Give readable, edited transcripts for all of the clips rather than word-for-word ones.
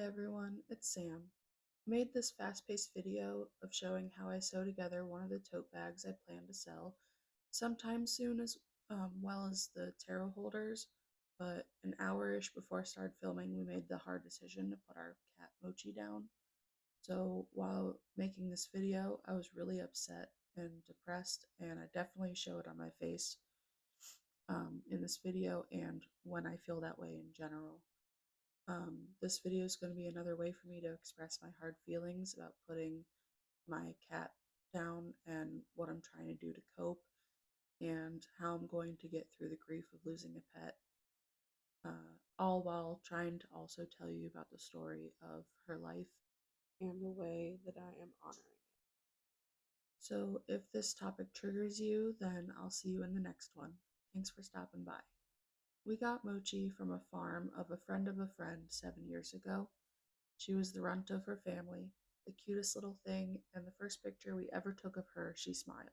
everyone, it's Sam. I made this fast-paced video of showing how I sew together one of the tote bags I plan to sell sometime soon as well as the tarot holders, but an hour-ish before I started filming we made the hard decision to put our cat Mochi down. So while making this video I was really upset and depressed, and I definitely show it on my face in this video and when I feel that way in general. This video is going to be another way for me to express my hard feelings about putting my cat down and what I'm trying to do to cope and how I'm going to get through the grief of losing a pet, all while trying to also tell you about the story of her life and the way that I am honoring it. So if this topic triggers you, then I'll see you in the next one. Thanks for stopping by. We got Mochi from a farm of a friend 7 years ago. She was the runt of her family, the cutest little thing, and the first picture we ever took of her, she smiled.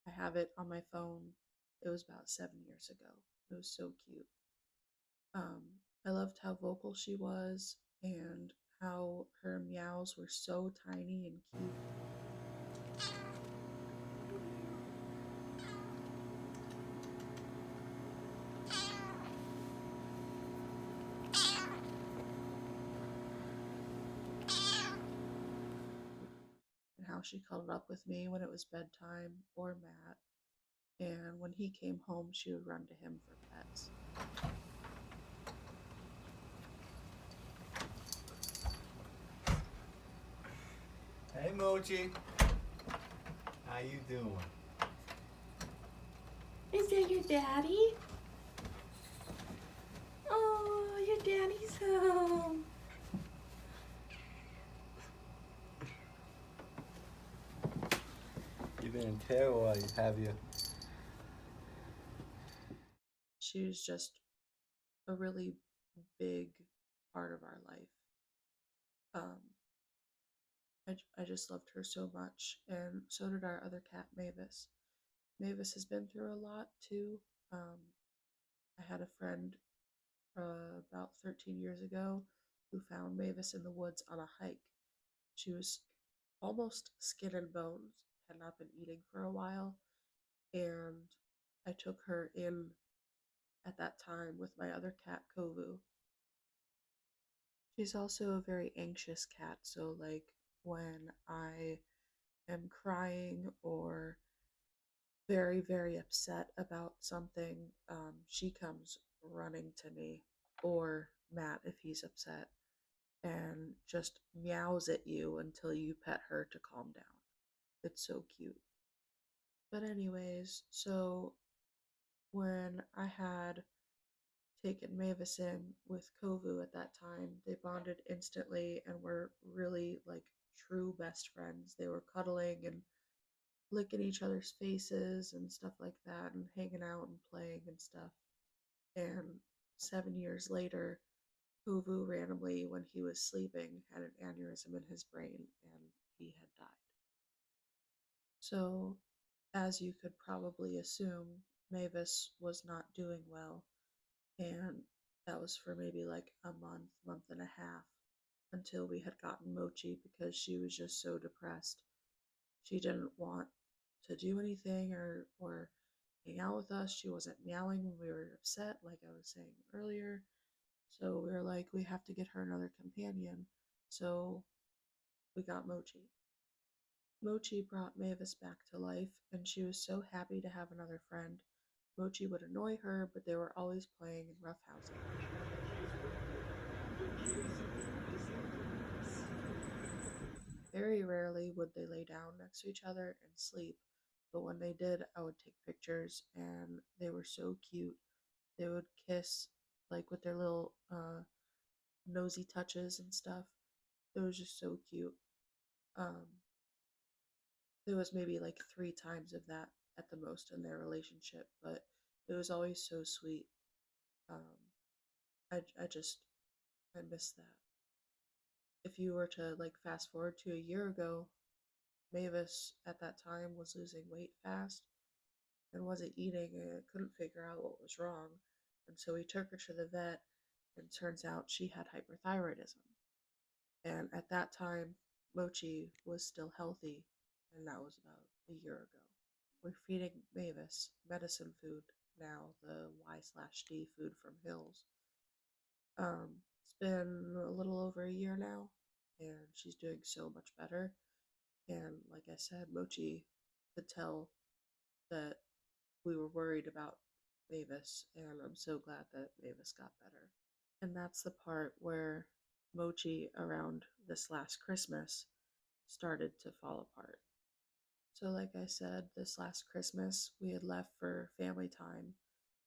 I have it on my phone. It was about 7 years ago. It was so cute. Um, I loved how vocal she was and how her meows were so tiny and cute. And how she cuddled up with me when it was bedtime or Matt. And when he came home, she would run to him for pets. Hey Mochi, how you doing? Is that your daddy? Oh, your daddy's home. You've been in terror, have you? She was just a really big part of our life. I just loved her so much, and so did our other cat, Mavis. Mavis has been through a lot too. Um, I had a friend about 13 years ago who found Mavis in the woods on a hike. She was almost skin and bones, had not been eating for a while, and I took her in at that time with my other cat, Kovu. She's also a very anxious cat, so like when I am crying or very, very upset about something, she comes running to me, or Matt if he's upset, and just meows at you until you pet her to calm down. It's so cute. But, anyways, so when I had taken Mavis in with Kovu at that time, they bonded instantly and were really like true best friends. They were cuddling and licking each other's faces and stuff like that, and hanging out and playing and stuff. And 7 years later, Kovu randomly, when he was sleeping, had an aneurysm in his brain and he had died. So, as you could probably assume, Mavis was not doing well, and that was for maybe like a month, month and a half until we had gotten Mochi because she was just so depressed. She didn't want to do anything or hang out with us. She wasn't meowing when we were upset, like I was saying earlier. So we were like, we have to get her another companion. So we got Mochi. Mochi brought Mavis back to life, and she was so happy to have another friend. Mochi would annoy her, but they were always playing and roughhousing. Very rarely would they lay down next to each other and sleep, but when they did, I would take pictures, and they were so cute. They would kiss, like with their little nosy touches and stuff. It was just so cute. Um, there was maybe like 3 times of that at the most in their relationship, but it was always so sweet. Um, I just I miss that. If you were to like fast forward to a year ago, Mavis at that time was losing weight fast and wasn't eating and couldn't figure out what was wrong. And so we took her to the vet, and turns out she had hyperthyroidism. And at that time, Mochi was still healthy, and that was about a year ago. We're feeding Mavis medicine food now, the Y/D food from Hills. It's been a little over a year now, and she's doing so much better. And like I said, Mochi could tell that we were worried about Mavis, and I'm so glad that Mavis got better. And that's the part where Mochi, around this last Christmas, started to fall apart. So, like I said, this last Christmas, we had left for family time.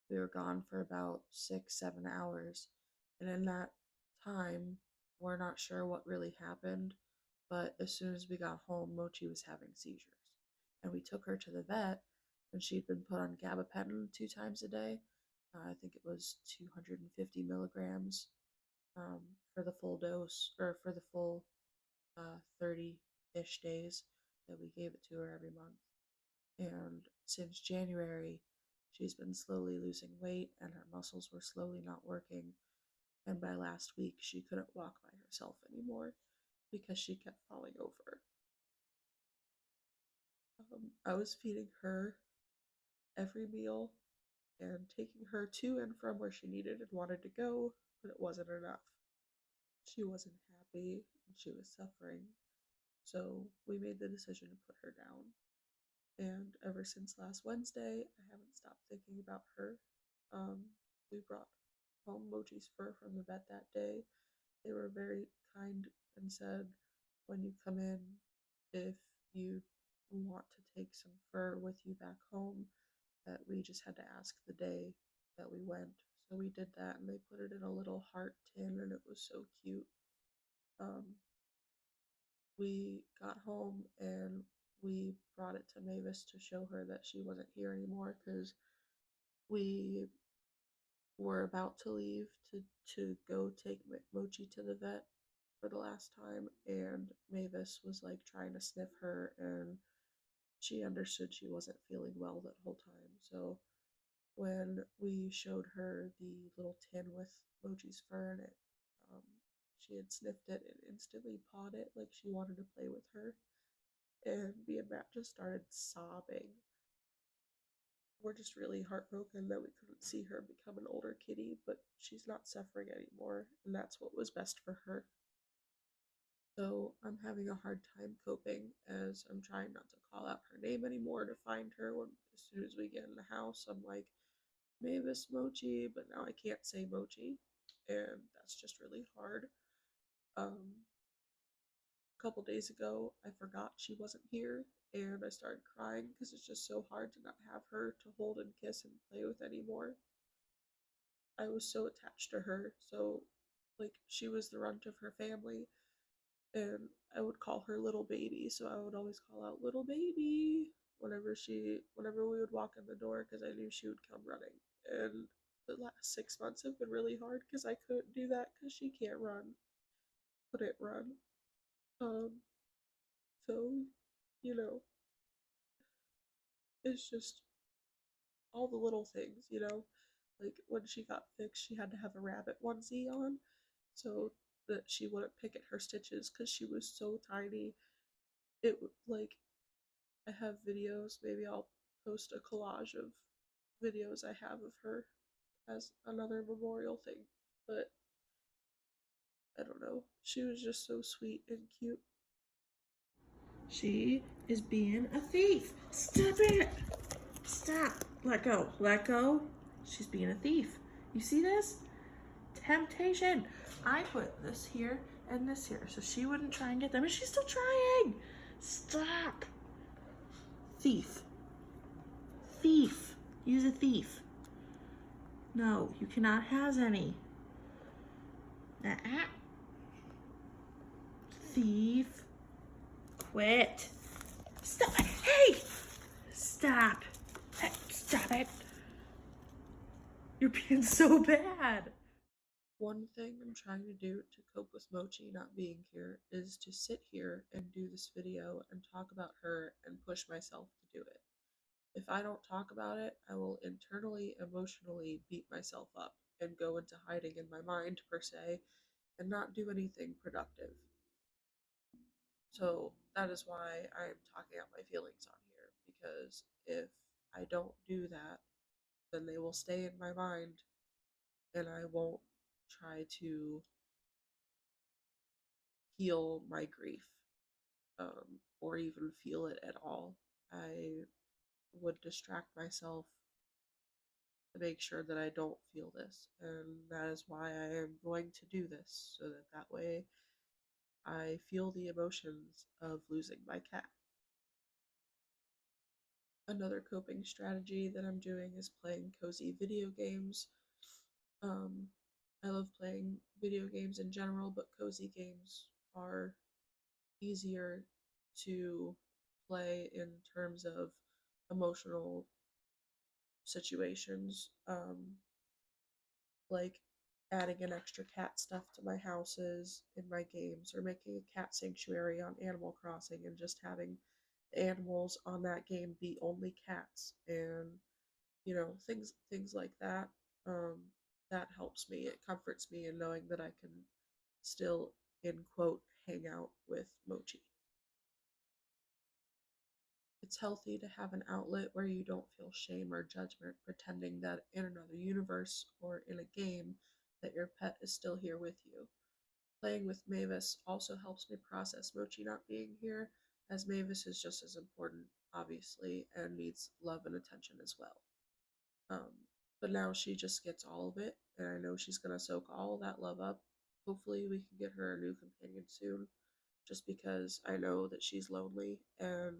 We were gone for about 6, 7 hours. And in that time, we're not sure what really happened, but as soon as we got home, Mochi was having seizures. And we took her to the vet, and she'd been put on gabapentin 2 times a day. I think it was 250 milligrams for the full dose, or for the full 30-ish days that we gave it to her every month. And since January, she's been slowly losing weight and her muscles were slowly not working. And by last week, she couldn't walk by herself anymore because she kept falling over. I was feeding her every meal and taking her to and from where she needed and wanted to go, but it wasn't enough. She wasn't happy and she was suffering. So we made the decision to put her down. And ever since last Wednesday, I haven't stopped thinking about her. We brought home Mochi's fur from the vet that day. They were very kind and said, when you come in, if you want to take some fur with you back home, that we just had to ask the day that we went. So we did that, and they put it in a little heart tin, and it was so cute. Um, we got home and we brought it to Mavis to show her that she wasn't here anymore because we were about to leave to go take Mochi to the vet for the last time, and Mavis was like trying to sniff her, and she understood she wasn't feeling well that whole time. So when we showed her the little tin with Mochi's fur in it, um, she had sniffed it and instantly pawed it like she wanted to play with her. And me and Matt just started sobbing. We're just really heartbroken that we couldn't see her become an older kitty, but she's not suffering anymore, and that's what was best for her. So I'm having a hard time coping as I'm trying not to call out her name anymore to find her when as soon as we get in the house. I'm like, Mavis Mochi, but now I can't say Mochi, and that's just really hard. A couple days ago, I forgot she wasn't here, and I started crying because it's just so hard to not have her to hold and kiss and play with anymore. I was so attached to her, so like she was the runt of her family, and I would call her little baby, so I would always call out little baby whenever we would walk in the door because I knew she would come running. And the last 6 months have been really hard because I couldn't do that because she can't run, couldn't run. Um, so you know, it's just all the little things, like when she got fixed, she had to have a rabbit onesie on so that she wouldn't pick at her stitches because she was so tiny. Like I have videos. Maybe I'll post a collage of videos I have of her as another memorial thing. But I don't know. She was just so sweet and cute. She is being a thief. Stop it. Stop. Let go. Let go. She's being a thief. You see this? Temptation. I put this here and this here so she wouldn't try and get them, and she's still trying. Stop. Thief. Thief. Use a thief. No, you cannot have any. Uh-uh. Thief. Quit. Stop it. Hey! Stop. Hey, stop it. You're being so bad. One thing I'm trying to do to cope with Mochi not being here is to sit here and do this video and talk about her and push myself to do it. If I don't talk about it, I will internally, emotionally beat myself up and go into hiding in my mind, per se, and not do anything productive. So that is why I'm talking out my feelings on here, because if I don't do that, then they will stay in my mind and I won't try to heal my grief, or even feel it at all. I would distract myself to make sure that I don't feel this, and that is why I am going to do this, so that way I feel the emotions of losing my cat. Another coping strategy that I'm doing is playing cozy video games. Um, I love playing video games in general, but cozy games are easier to play in terms of emotional situations, like adding an extra cat stuff to my houses in my games, or making a cat sanctuary on Animal Crossing and just having the animals on that game be only cats, and things like that. Um, that helps me. It comforts me in knowing that I can still, in quote, hang out with Mochi. It's healthy to have an outlet where you don't feel shame or judgment pretending that in another universe or in a game that your pet is still here with you. Playing with Mavis also helps me process Mochi not being here, as Mavis is just as important, obviously, and needs love and attention as well. Um, but now she just gets all of it, and I know she's gonna soak all that love up. Hopefully, we can get her a new companion soon, just because I know that she's lonely and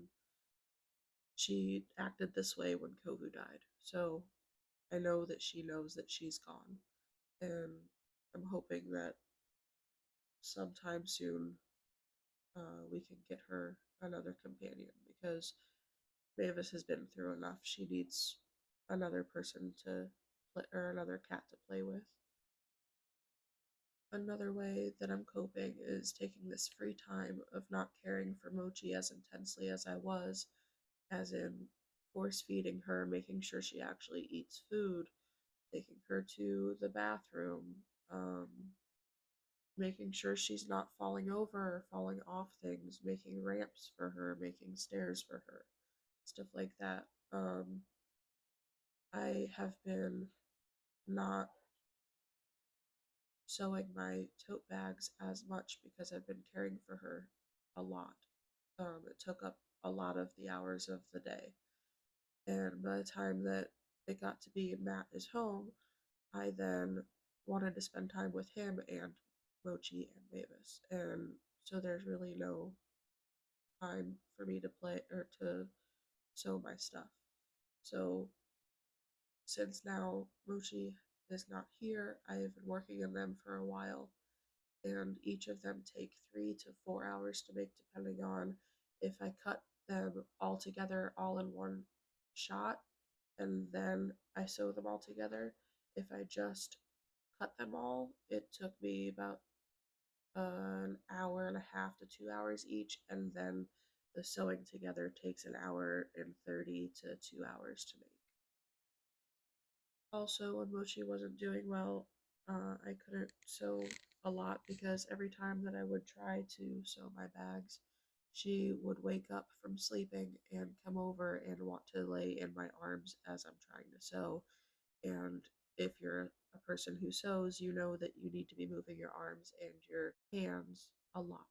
she acted this way when Kovu died. So I know that she knows that she's gone, and I'm hoping that sometime soon we can get her another companion, because Mavis has been through enough. She needs another person to play, or another cat to play with. Another way that I'm coping is taking this free time of not caring for Mochi as intensely as I was, as in force feeding her, making sure she actually eats food, taking her to the bathroom, um, making sure she's not falling over or falling off things, making ramps for her, making stairs for her, stuff like that. I have been not sewing my tote bags as much because I've been caring for her a lot. It took up a lot of the hours of the day. And by the time that it got to be Matt is home, I then wanted to spend time with him and Mochi and Mavis. And so there's really no time for me to play or to sew my stuff. So since now Mochi is not here, I have been working on them for a while, and each of them take 3 to 4 hours to make, depending on if I cut them all together all in one shot and then I sew them all together. If I just cut them all, it took me about an hour and a half to 2 hours each, and then the sewing together takes an hour and 30 to 2 hours to make. Also, when Mochi wasn't doing well, I couldn't sew a lot because every time that I would try to sew my bags, she would wake up from sleeping and come over and want to lay in my arms as I'm trying to sew. And if you're a person who sews, you know that you need to be moving your arms and your hands a lot.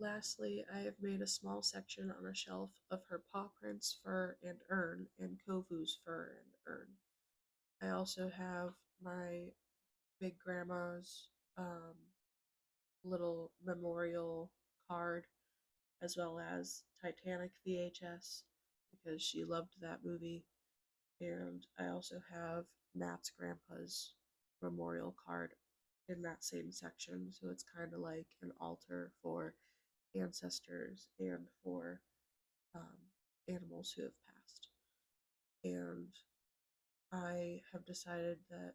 Lastly, I have made a small section on a shelf of her paw prints, fur, and urn, and Kovu's fur and urn. I also have my big grandma's little memorial card, as well as Titanic VHS, because she loved that movie. And I also have Matt's grandpa's memorial card in that same section. So it's kind of like an altar for ancestors and for um, animals who have passed. And I have decided that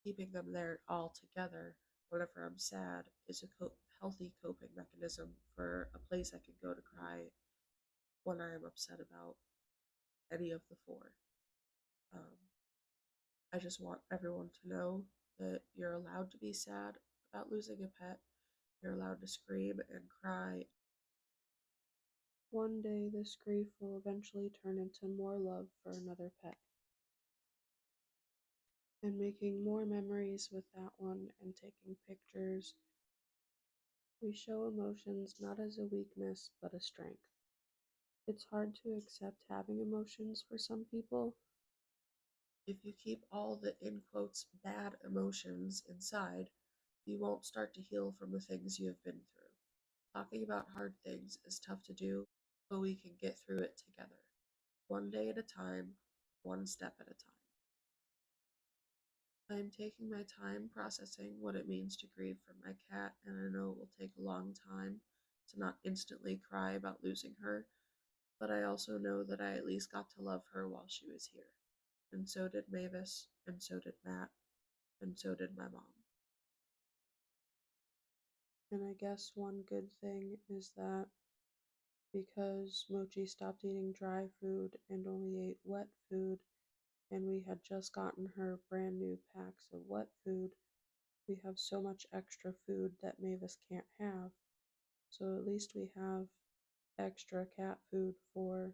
keeping them there all together whenever I'm sad is a healthy coping mechanism for a place I can go to cry when I am upset about any of the four. Um, I just want everyone to know that you're allowed to be sad about losing a pet, You're allowed to scream and cry. One day, this grief will eventually turn into more love for another pet, and making more memories with that one and taking pictures. We show emotions not as a weakness but a strength. It's hard to accept having emotions for some people. If you keep all the in quotes bad emotions inside, you won't start to heal from the things you have been through. Talking about hard things is tough to do, but we can get through it together. One day at a time, one step at a time. I am taking my time processing what it means to grieve for my cat, and I know it will take a long time to not instantly cry about losing her, but I also know that I at least got to love her while she was here. And so did Mavis, and so did Matt, and so did my mom. And I guess one good thing is that because Mochi stopped eating dry food and only ate wet food, and we had just gotten her brand new packs of wet food, we have so much extra food that Mavis can't have. So at least we have extra cat food for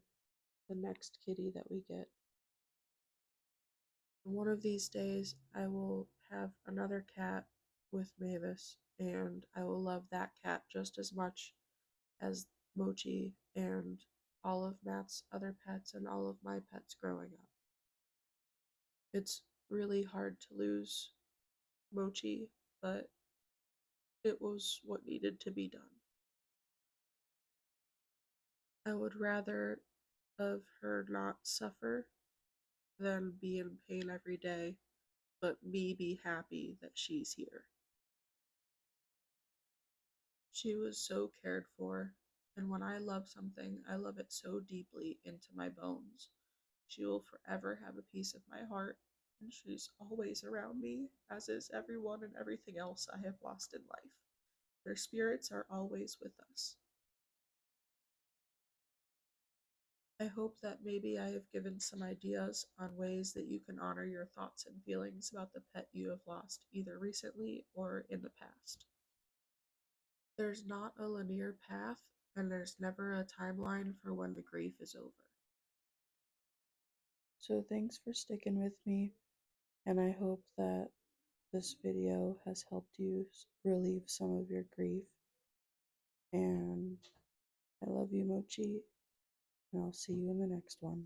the next kitty that we get. One of these days, I will have another cat with Mavis, and I will love that cat just as much as Mochi and all of Matt's other pets and all of my pets growing up. It's really hard to lose Mochi, but it was what needed to be done. I would rather of her not suffer than be in pain every day, but me be happy that she's here. She was so cared for, and when I love something, I love it so deeply into my bones. She will forever have a piece of my heart, and she's always around me, as is everyone and everything else I have lost in life. Their spirits are always with us. I hope that maybe I have given some ideas on ways that you can honor your thoughts and feelings about the pet you have lost, either recently or in the past. There's not a linear path, and there's never a timeline for when the grief is over. So thanks for sticking with me, and I hope that this video has helped you relieve some of your grief. And I love you, Mochi, and I'll see you in the next one.